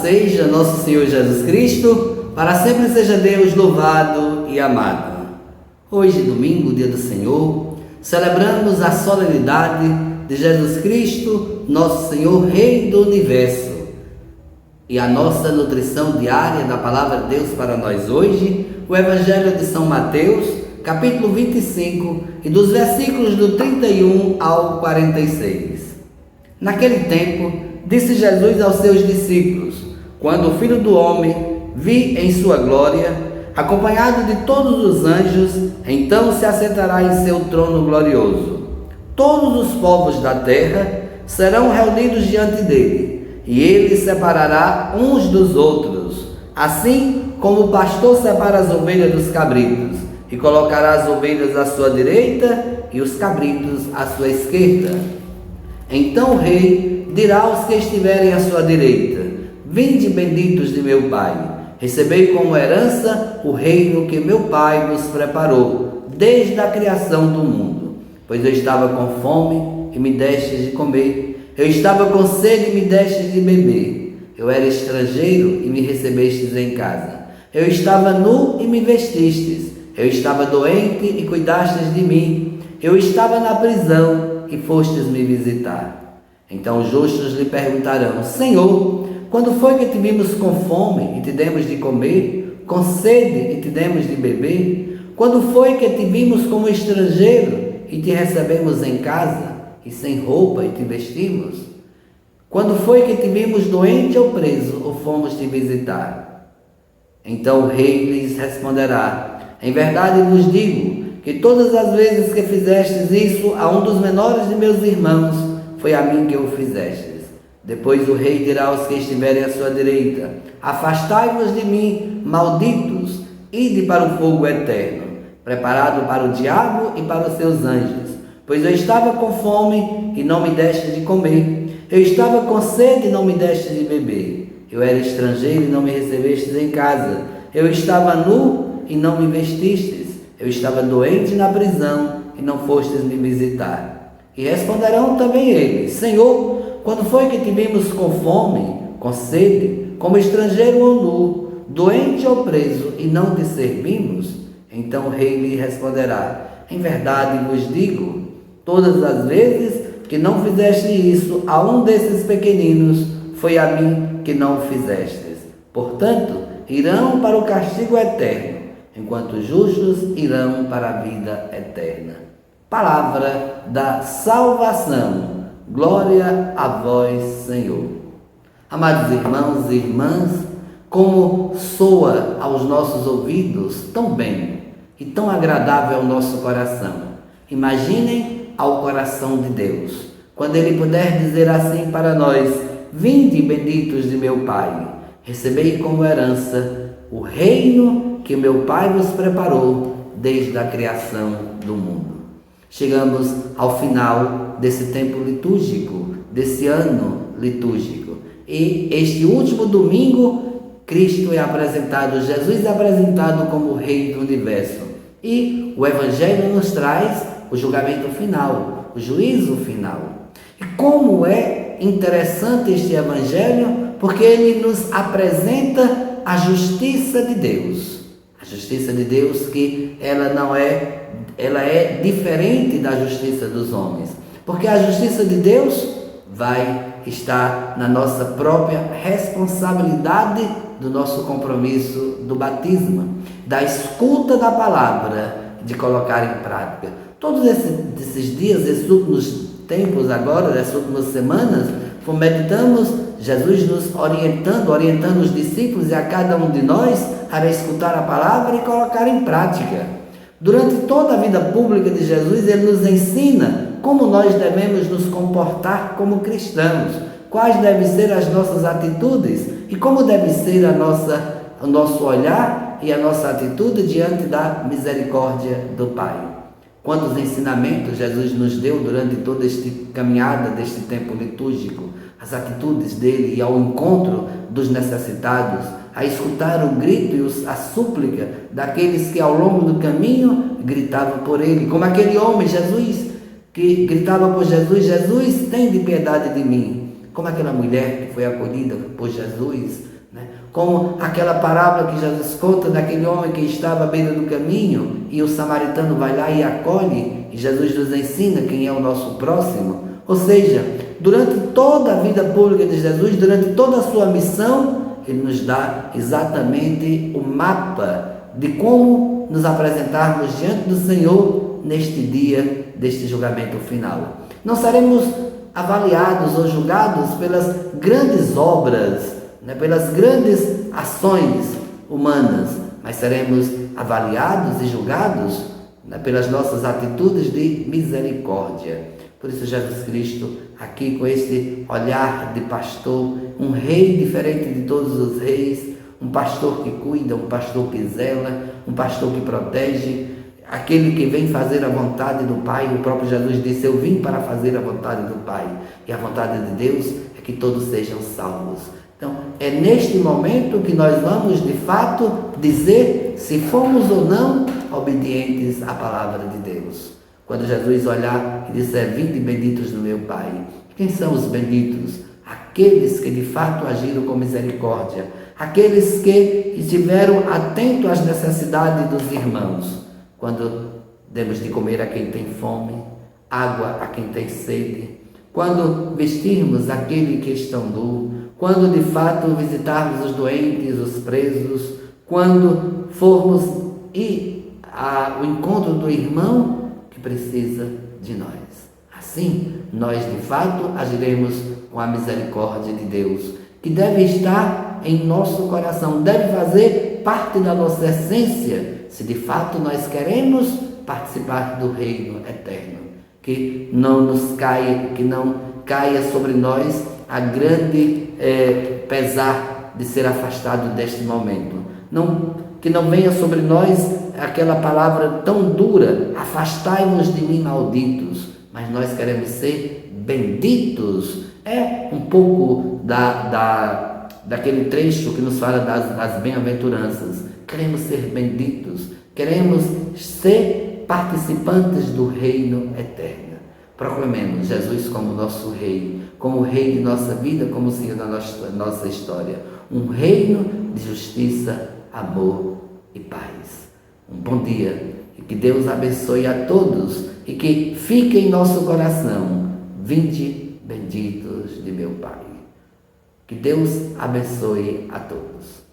seja nosso Senhor Jesus Cristo, para sempre seja Deus louvado e amado. Hoje, domingo, dia do Senhor, celebramos a solenidade de Jesus Cristo, nosso Senhor, Rei do Universo. E a nossa nutrição diária da Palavra de Deus para nós hoje, o Evangelho de São Mateus, capítulo 25, e dos versículos do 31 ao 46. Naquele tempo, disse Jesus aos seus discípulos: quando o Filho do Homem vir em sua glória, acompanhado de todos os anjos, então se assentará em seu trono glorioso. Todos os povos da terra serão reunidos diante dele, e ele separará uns dos outros, assim como o pastor separa as ovelhas dos cabritos, e colocará as ovelhas à sua direita e os cabritos à sua esquerda. Então o rei dirá aos que estiverem à sua direita: vinde, benditos de meu Pai, recebei como herança o reino que meu Pai nos preparou desde a criação do mundo. Pois eu estava com fome e me destes de comer, eu estava com sede e me destes de beber, eu era estrangeiro e me recebestes em casa, eu estava nu e me vestistes, eu estava doente e cuidastes de mim, eu estava na prisão e fostes me visitar. Então os justos lhe perguntarão: Senhor, quando foi que te vimos com fome e te demos de comer, com sede e te demos de beber? Quando foi que te vimos como estrangeiro e te recebemos em casa, e sem roupa e te vestimos? Quando foi que te vimos doente ou preso, ou fomos te visitar? Então o rei lhes responderá: em verdade vos digo que todas as vezes que fizestes isso a um dos menores de meus irmãos, foi a mim que o fizestes. Depois o rei dirá aos que estiverem à sua direita: afastai-vos de mim, malditos, ide para o fogo eterno, preparado para o diabo e para os seus anjos. Pois eu estava com fome e não me deste de comer, eu estava com sede e não me deste de beber, eu era estrangeiro e não me recebestes em casa, eu estava nu e não me vestistes, eu estava doente na prisão e não fostes me visitar. E responderão também eles: Senhor, quando foi que te vimos com fome, com sede, como estrangeiro ou nu, doente ou preso, e não te servimos? Então o rei lhe responderá: em verdade vos digo, todas as vezes que não fizeste isso a um desses pequeninos, foi a mim que não o fizestes. Portanto, irão para o castigo eterno, enquanto os justos irão para a vida eterna. Palavra da salvação. Glória a vós, Senhor. Amados irmãos e irmãs, como soa aos nossos ouvidos tão bem e tão agradável ao nosso coração. Imaginem ao coração de Deus, quando Ele puder dizer assim para nós: vinde, benditos de meu Pai, recebei como herança o reino que meu Pai vos preparou desde a criação do mundo. Chegamos ao final desse tempo litúrgico, desse ano litúrgico. E este último domingo, Cristo é apresentado, Jesus é apresentado como o Rei do Universo. E o Evangelho nos traz o julgamento final, o juízo final. E como é interessante este Evangelho, porque ele nos apresenta a justiça de Deus. A justiça de Deus que ela é diferente da justiça dos homens. Porque a justiça de Deus vai estar na nossa própria responsabilidade do nosso compromisso do batismo, da escuta da palavra, de colocar em prática. Todos esses dias, esses últimos tempos agora, dessas últimas semanas, meditamos Jesus nos orientando os discípulos e a cada um de nós a escutar a palavra e colocar em prática. Durante toda a vida pública de Jesus, ele nos ensina como nós devemos nos comportar como cristãos, quais devem ser as nossas atitudes e como deve ser o nosso olhar e a nossa atitude diante da misericórdia do Pai. Quantos ensinamentos Jesus nos deu durante toda esta caminhada deste tempo litúrgico, as atitudes dele e ao encontro dos necessitados, a escutar o grito e a súplica daqueles que ao longo do caminho gritavam por ele, como aquele homem, Jesus, que gritava por Jesus: Jesus, tem de piedade de mim. Como aquela mulher que foi acolhida por Jesus como aquela parábola que Jesus conta daquele homem que estava à beira do caminho e o samaritano vai lá e acolhe, e Jesus nos ensina quem é o nosso próximo. Ou seja, durante toda a vida pública de Jesus, durante toda a sua missão, ele nos dá exatamente o mapa de como nos apresentarmos diante do Senhor neste dia deste julgamento final. Não seremos avaliados ou julgados pelas grandes obras, pelas grandes ações humanas, mas seremos avaliados e julgados pelas nossas atitudes de misericórdia. Por isso Jesus Cristo, aqui com esse olhar de pastor, um rei diferente de todos os reis, um pastor que cuida, um pastor que zela, um pastor que protege, aquele que vem fazer a vontade do Pai. O próprio Jesus disse: eu vim para fazer a vontade do Pai, e a vontade de Deus é que todos sejam salvos. Então, é neste momento que nós vamos, de fato, dizer se fomos ou não obedientes à palavra de Deus. Quando Jesus olhar e disser: vinde benditos do meu Pai. Quem são os benditos? Aqueles que de fato agiram com misericórdia, aqueles que estiveram atentos às necessidades dos irmãos. Quando demos de comer a quem tem fome, água a quem tem sede, quando vestirmos aquele que estão nu, quando de fato visitarmos os doentes, os presos, quando formos ir ao encontro do irmão que precisa de nós. Assim, nós de fato agiremos com a misericórdia de Deus, que deve estar em nosso coração, deve fazer parte da nossa essência, se de fato nós queremos participar do reino eterno. Que não caia sobre nós a grande pesar de ser afastado deste momento. Que não venha sobre nós aquela palavra tão dura: afastai-vos de mim, malditos. Mas nós queremos ser benditos. É um pouco daquele trecho que nos fala das bem-aventuranças. Queremos ser benditos, queremos ser participantes do reino eterno. Proclamemos Jesus como nosso rei, como o rei de nossa vida, como o Senhor da nossa história. Um reino de justiça, amor e paz. Um bom dia e que Deus abençoe a todos e que fique em nosso coração: vinde benditos de meu Pai. Que Deus abençoe a todos.